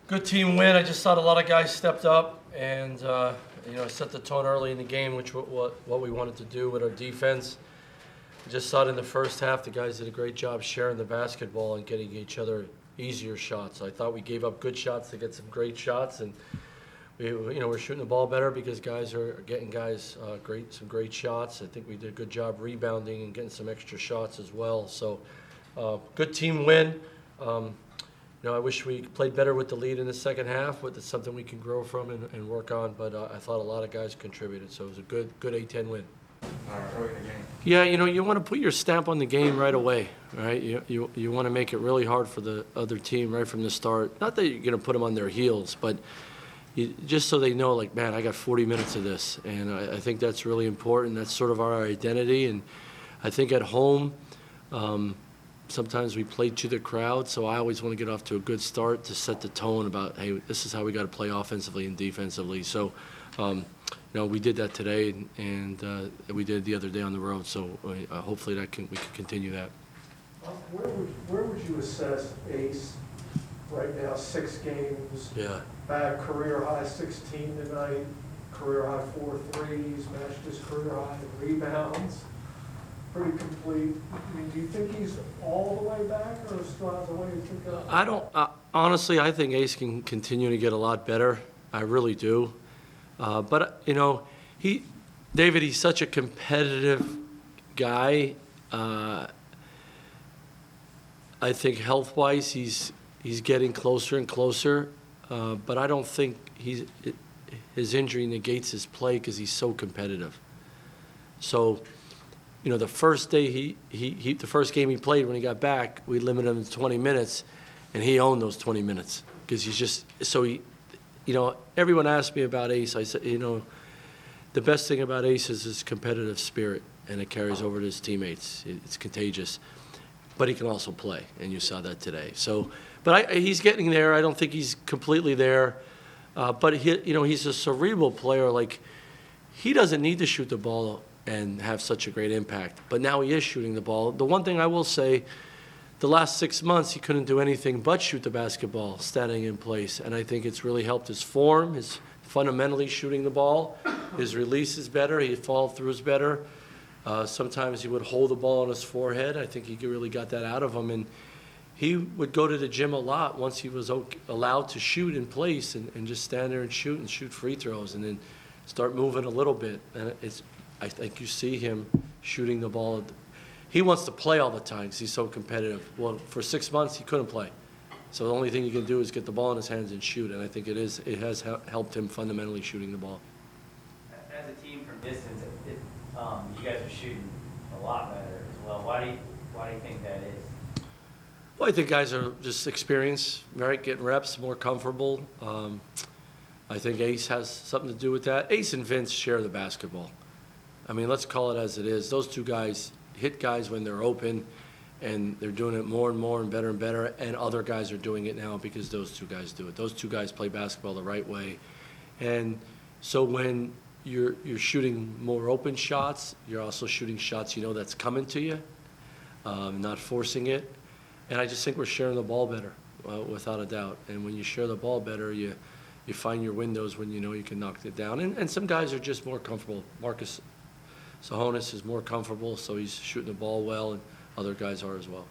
Good team win. I just thought a lot of guys stepped up and set the tone early in the game, which what we wanted to do with our defense. I just thought in the first half the guys did a great job sharing the basketball and getting each other easier shots. I thought we gave up good shots to get some great shots, and we're shooting the ball better because guys are getting some great shots. I think we did a good job rebounding and getting some extra shots as well. So good team win. I wish we played better with the lead in the second half, but it's something we can grow from and work on. But I thought a lot of guys contributed, so it was a good A-10 win. Early in the game. Yeah, you want to put your stamp on the game right away, right? You want to make it really hard for the other team right from the start. Not that you're going to put them on their heels, but just so they know, like, man, I got 40 minutes of this. And I think that's really important. That's sort of our identity. And I think at home, sometimes we play to the crowd, so I always want to get off to a good start to set the tone about, hey, this is how we got to play offensively and defensively. So, we did that today, and we did the other day on the road. So hopefully we can continue that. Where would you assess Ace right now? 6 games. Yeah. Back career high 16 tonight. Career high 4 threes. Matched his career high in rebounds. Pretty complete. I mean, do you think he's all the way back, or still has a way to go? I don't. Honestly, I think Ace can continue to get a lot better. I really do. But David, he's such a competitive guy. I think health-wise, he's getting closer and closer. But I don't think his injury negates his play because he's so competitive. So, the first day the first game he played when he got back, we limited him to 20 minutes, and he owned those 20 minutes because he's just so everyone asked me about Ace. I said, the best thing about Ace is his competitive spirit, and it carries over to his teammates. It's contagious. But he can also play, and you saw that today. So, but he's getting there. I don't think he's completely there. But he's a cerebral player. Like, he doesn't need to shoot the ball and have such a great impact. But now he is shooting the ball. The one thing I will say, the last 6 months, he couldn't do anything but shoot the basketball, standing in place. And I think it's really helped his form, his fundamentally shooting the ball. His release is better. He follow-throughs better. Sometimes he would hold the ball on his forehead. I think he really got that out of him. And he would go to the gym a lot once he was allowed to shoot in place and just stand there and shoot free throws and then start moving a little bit. And I think you see him shooting the ball. He wants to play all the time because he's so competitive. Well, for 6 months, he couldn't play. So the only thing he can do is get the ball in his hands and shoot, and I think it has helped him fundamentally shooting the ball. As a team from distance, you guys are shooting a lot better as well. Why do you think that is? Well, I think guys are just experienced, right? Getting reps, more comfortable. I think Ace has something to do with that. Ace and Vince share the basketball. I mean, let's call it as it is. Those two guys hit guys when they're open, and they're doing it more and more and better, and other guys are doing it now because those two guys do it. Those two guys play basketball the right way. And so when you're shooting more open shots, you're also shooting shots that's coming to you, not forcing it. And I just think we're sharing the ball better, without a doubt. And when you share the ball better, you find your windows when you can knock it down. And some guys are just more comfortable. Marcus Sahonis is more comfortable, so he's shooting the ball well, and other guys are as well.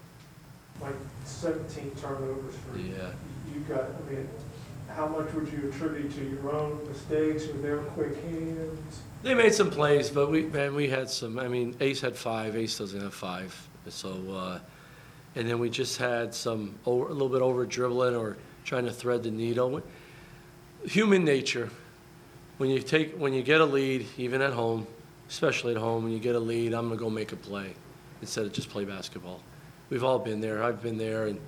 Like 17 turnovers for you got. I mean, how much would you attribute to your own mistakes or their quick hands? They made some plays, but we had some. I mean, Ace had 5. Ace doesn't have 5. So, and then we just had a little bit over dribbling or trying to thread the needle. Human nature. When you get a lead, even at home, especially at home, when you get a lead, I'm going to go make a play instead of just play basketball. We've all been there. I've been there, and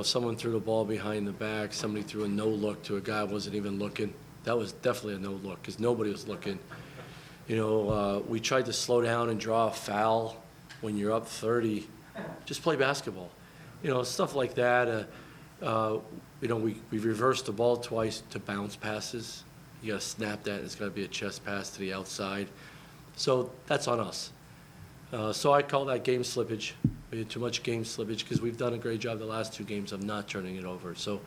someone threw the ball behind the back. Somebody threw a no-look to a guy who wasn't even looking. That was definitely a no-look because nobody was looking. We tried to slow down and draw a foul when you're up 30. Just play basketball. Stuff like that. We reversed the ball twice to bounce passes. You got to snap that, and it's got to be a chest pass to the outside. So that's on us. So I call that game slippage. We had too much game slippage because we've done a great job the last 2 games of not turning it over. So,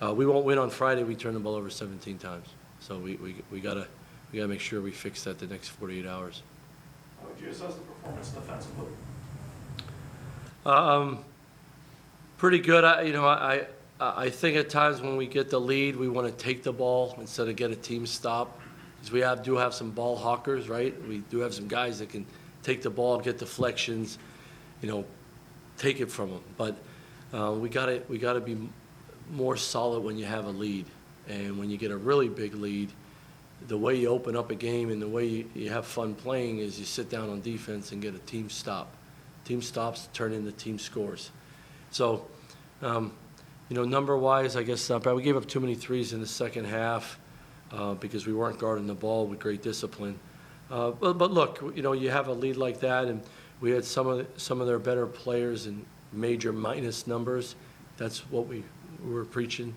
We won't win on Friday. We turn the ball over 17 times. So we gotta make sure we fix that the next 48 hours. How would you assess the performance defensively? Pretty good. I think at times when we get the lead, we want to take the ball instead of get a team stop. Because we do have some ball hawkers, right? We do have some guys that can take the ball, get deflections, take it from them. But we gotta be more solid when you have a lead. And when you get a really big lead, the way you open up a game and the way you have fun playing is you sit down on defense and get a team stop. Team stops turn into team scores. So, number-wise, I guess not bad. We gave up too many threes in the second half because we weren't guarding the ball with great discipline. But look, you have a lead like that, and we had some of their better players in major minus numbers. That's what we were preaching,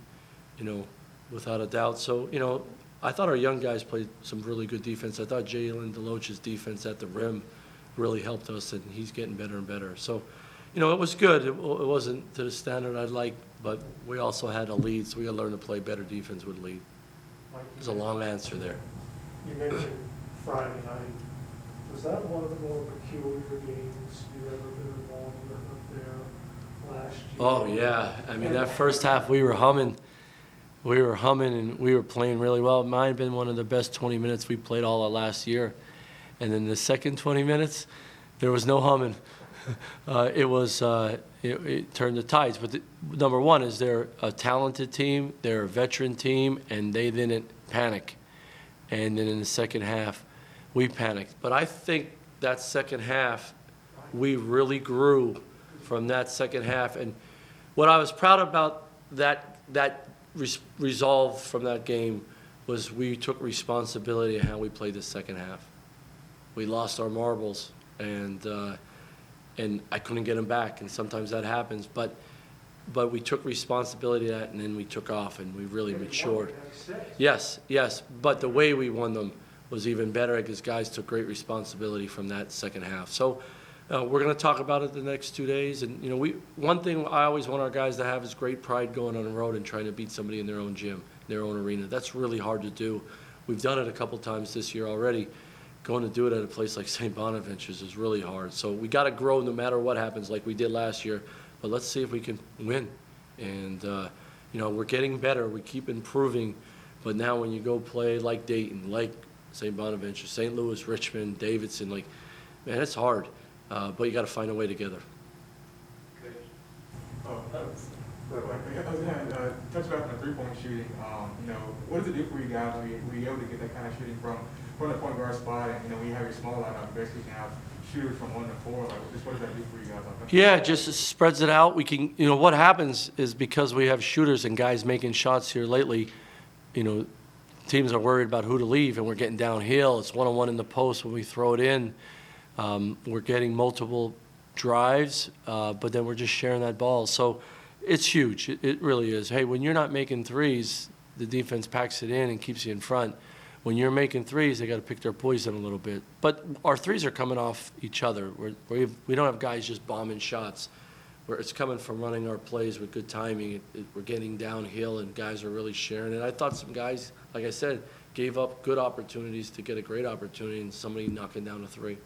without a doubt. So, I thought our young guys played some really good defense. I thought Jalen DeLoach's defense at the rim really helped us, and he's getting better and better. So, it was good. It wasn't to the standard I'd like, but we also had a lead, so we got to learn to play better defense with lead. Mike, There's a long answer there. You mentioned Friday night. Was that one of the more peculiar games you ever been involved with up there last year? Oh, yeah. I mean, that first half we were humming. And we were playing really well. It might have been one of the best 20 minutes we played all of last year. And then the second 20 minutes, there was no humming. It turned the tides. But number one is they're a talented team, they're a veteran team, and they didn't panic. And then in the second half, we panicked. But I think that second half, we really grew from that second half. And what I was proud about that resolve from that game was we took responsibility of how we played the second half. We lost our marbles, and I couldn't get them back, and sometimes that happens. But we took responsibility of that, and then we took off, and we really matured. Yes. But the way we won them was even better because guys took great responsibility from that second half. So we're going to talk about it the next 2 days. And, one thing I always want our guys to have is great pride going on the road and trying to beat somebody in their own gym, their own arena. That's really hard to do. We've done it a couple times this year already. Going to do it at a place like St. Bonaventure's is really hard. So we got to grow no matter what happens like we did last year. But let's see if we can win. And, we're getting better. We keep improving. But now when you go play like Dayton, like St. Bonaventure, St. Louis, Richmond, Davidson, man, it's hard. But you got to find a way together. Touch back on the three-point shooting. What does it do for you guys when you're able to get that kind of shooting from the point guard spot, and when you have your small lineup, basically can have shooters from 1 to 4. What does that do for you guys? Yeah, it just spreads it out. We can, what happens is because we have shooters and guys making shots here lately, teams are worried about who to leave, and we're getting downhill. It's one-on-one in the post when we throw it in. We're getting multiple drives, but then we're just sharing that ball. So it's huge. It really is. Hey, when you're not making threes, the defense packs it in and keeps you in front. When you're making threes, they got to pick their poison a little bit. But our threes are coming off each other. We don't have guys just bombing shots. Where it's coming from running our plays with good timing. We're getting downhill, and guys are really sharing it. I thought some guys, like I said, gave up good opportunities to get a great opportunity, and somebody knocking down a three.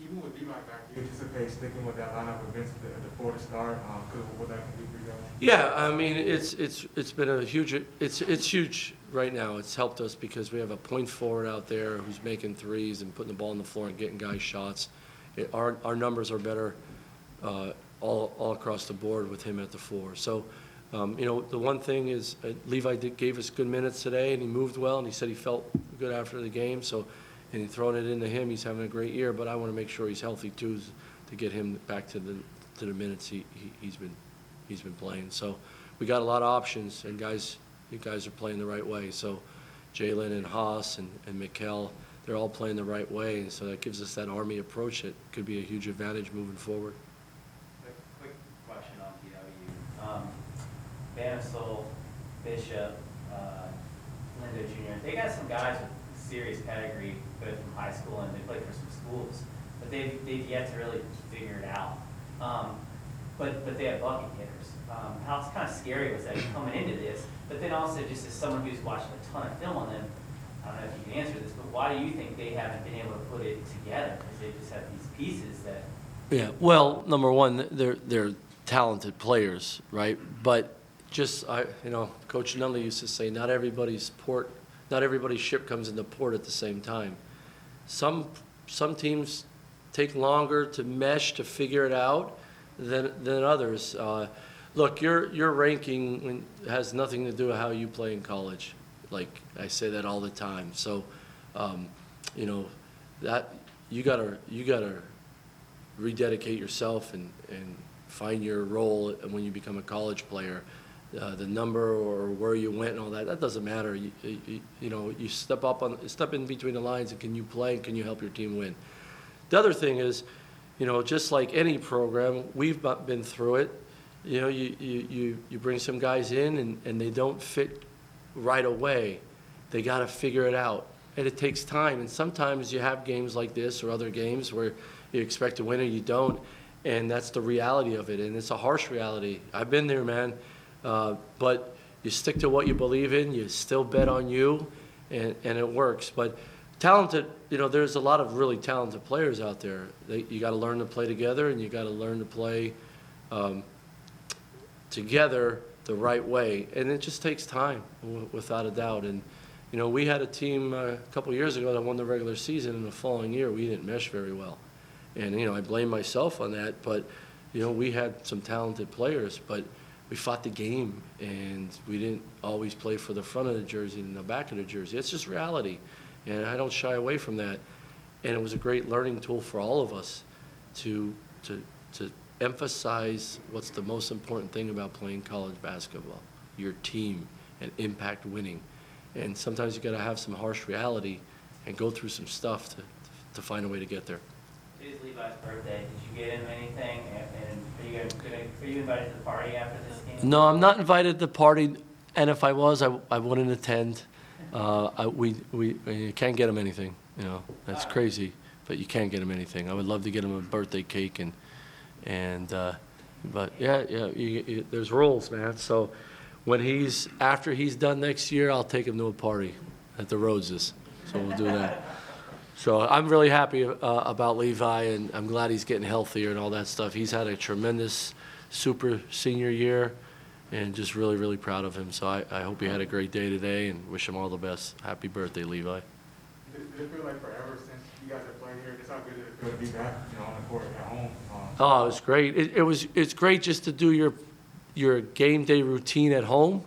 Even with D-Mike back, you anticipate sticking with that lineup with Vince at the 4 to start, because of what that can do for you guys? Yeah, I mean, it's been a huge, it's huge right now. It's helped us because we have a point forward out there who's making threes and putting the ball on the floor and getting guys shots. Our numbers are better all across the board with him at the 4. So, the one thing is Levi gave us good minutes today, and he moved well, and he said he felt good after the game. So, and he throwing it into him, he's having a great year. But I want to make sure he's healthy too, to get him back to the minutes he's been playing. So, we got a lot of options, and you guys are playing the right way. So, Jalen and Haas and Mikkel, they're all playing the right way, and so that gives us that Army approach that could be a huge advantage moving forward. Quick question on PW. Banisol, Bishop, Lindo Jr., they got some guys with serious pedigree, both from high school and they played for some schools, but they've yet to really figure it out. but they have bucket hitters. How kind of scary was that coming into this? But then also, just as someone who's watched a ton of film on them, I don't know if you can answer this, but why do you think they haven't been able to put it together? Because they just have these pieces that. Yeah, well, number one, they're talented players, right? But just, Coach Nunley used to say, not everybody's ship comes into port at the same time. Some teams take longer to mesh, to figure it out than others. Look, your ranking has nothing to do with how you play in college. Like, I say that all the time. So, that you gotta rededicate yourself and find your role when you become a college player. The number or where you went and all that doesn't matter. You step in between the lines, and can you play and can you help your team win? The other thing is, just like any program, we've been through it. You bring some guys in and they don't fit right away. They got to figure it out, and it takes time. And sometimes you have games like this or other games where you expect to win or you don't, and that's the reality of it. And it's a harsh reality. I've been there, man. But you stick to what you believe in. You still bet on you, and it works. But talented, there's a lot of really talented players out there. You got to learn to play together, and you got to learn to play together the right way. And it just takes time, without a doubt. And, we had a team a couple years ago that won the regular season, and the following year we didn't mesh very well. And, I blame myself on that. But, we had some talented players, but we fought the game, and we didn't always play for the front of the jersey and the back of the jersey. It's just reality, and I don't shy away from that. And it was a great learning tool for all of us to emphasize what's the most important thing about playing college basketball: your team and impact winning. And sometimes you got to have some harsh reality and go through some stuff to find a way to get there. It is Levi's birthday. Did you get him anything? And are you invited to the party after this game? No, I'm not invited to the party, and if I was, I wouldn't attend. You can't get him anything. That's crazy, but you can't get him anything. I would love to get him a birthday cake, but there's rules, man. So after he's done next year, I'll take him to a party at the Rhoades. So we'll do that. So I'm really happy about Levi, and I'm glad he's getting healthier and all that stuff. He's had a tremendous super senior year, and just really, really proud of him. So I hope he had a great day today, and wish him all the best. Happy birthday, Levi. Does it feel like forever since you guys have played here? Just how good it feel to be back, on the court at home? Oh, it was great. It's great just to do your game day routine at home,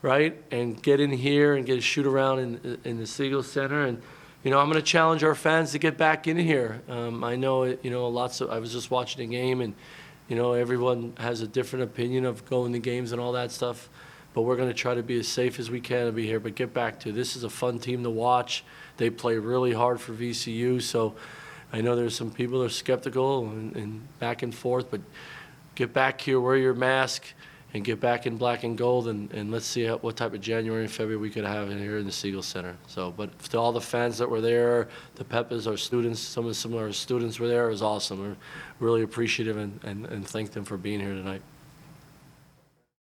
right? And get in here and get a shoot around in the Siegel Center. And I'm going to challenge our fans to get back in here. I know, I was just watching the game, and, everyone has a different opinion of going to games and all that stuff. But we're going to try to be as safe as we can to be here. But get back to, this is a fun team to watch. They play really hard for VCU. So I know there's some people that are skeptical and back and forth. But get back here, wear your mask, and get back in black and gold, and let's see what type of January and February we could have in here in the Siegel Center. So, but to all the fans that were there, the Peppers, our students, some of our students were there, it was awesome. We're really appreciative and thank them for being here tonight.